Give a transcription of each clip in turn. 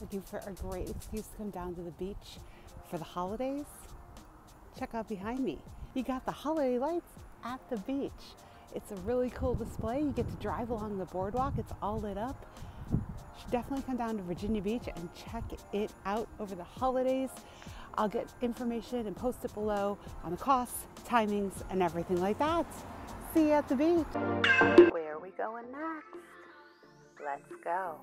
Looking for a great excuse to come down to the beach for the holidays? Check out behind me. You got the holiday lights at the beach. It's a really cool display. You get to drive along the boardwalk. It's all lit up. You should definitely come down to Virginia Beach and check it out over the holidays. I'll get information and post it below on the costs, timings, and everything like that. See you at the beach. Where are we going next? Let's go.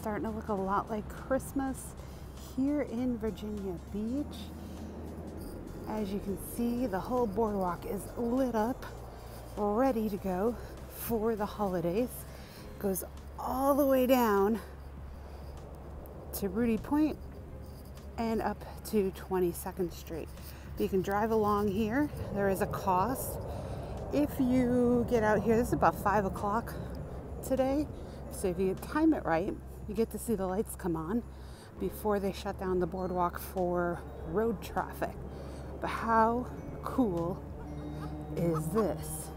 Starting to look a lot like Christmas here in Virginia Beach. As you can see, the whole boardwalk is lit up, ready to go for the holidays. Goes all the way down to Rudy Point and up to 22nd Street. You can drive along here. There is a cost. If you get out here, this is about 5 o'clock today, so if you time it right, you get to see the lights come on before they shut down the boardwalk for road traffic. But how cool is this?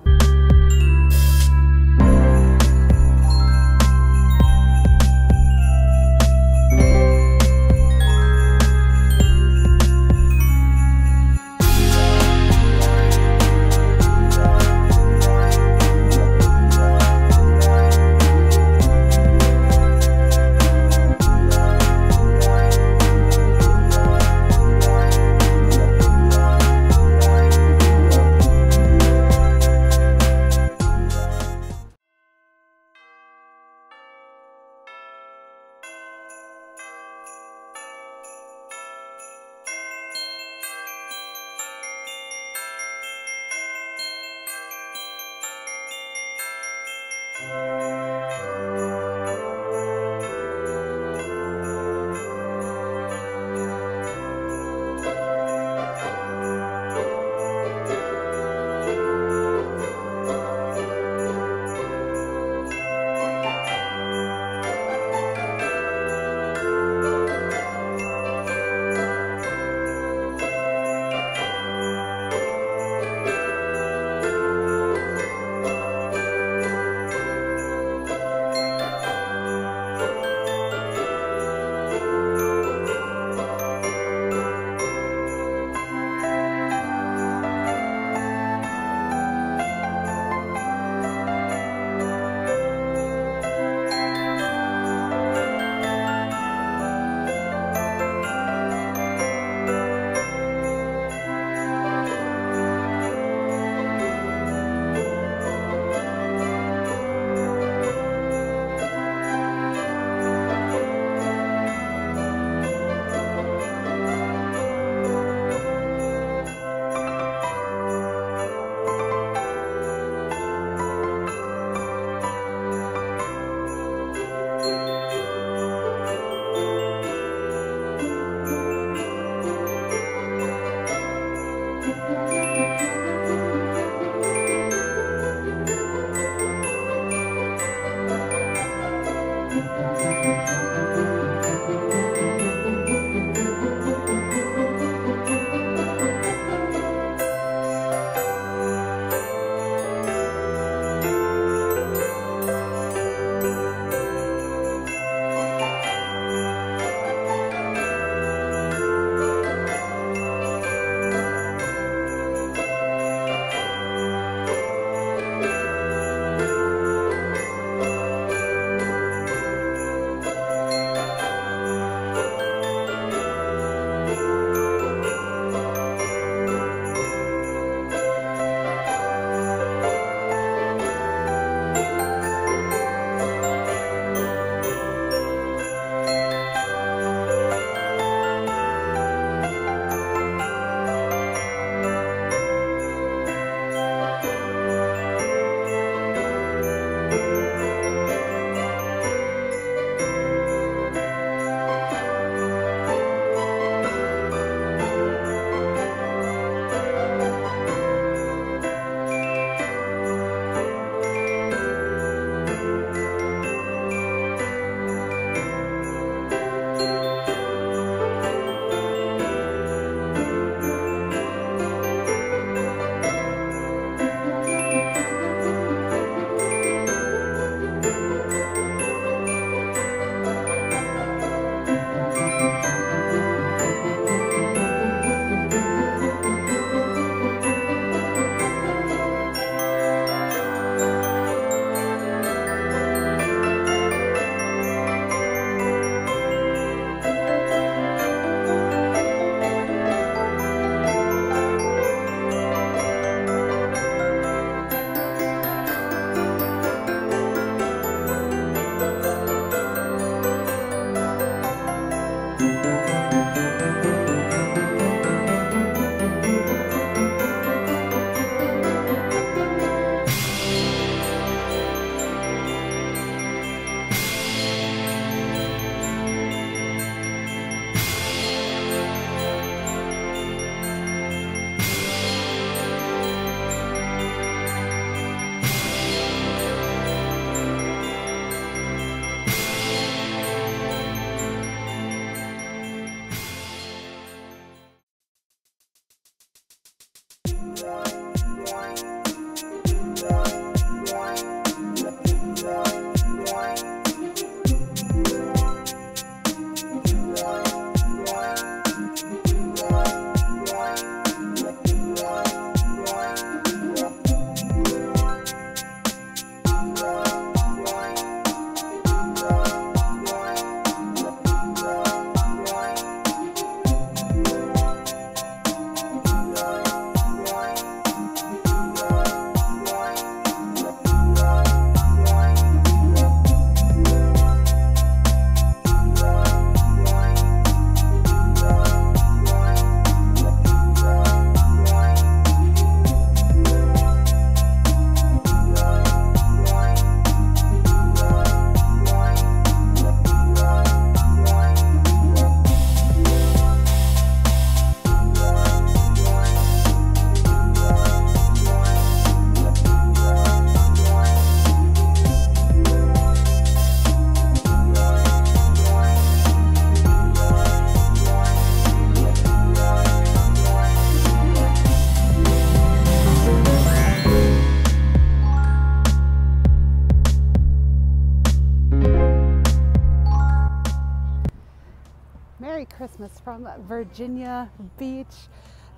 Christmas from Virginia Beach.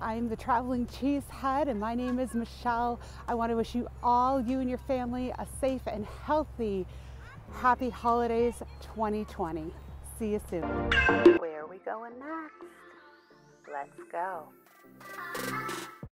I'm the traveling cheesehead and my name is Michelle. I want to wish you all, you and your family, a safe and healthy happy holidays 2020. See you soon. Where are we going next? Let's go.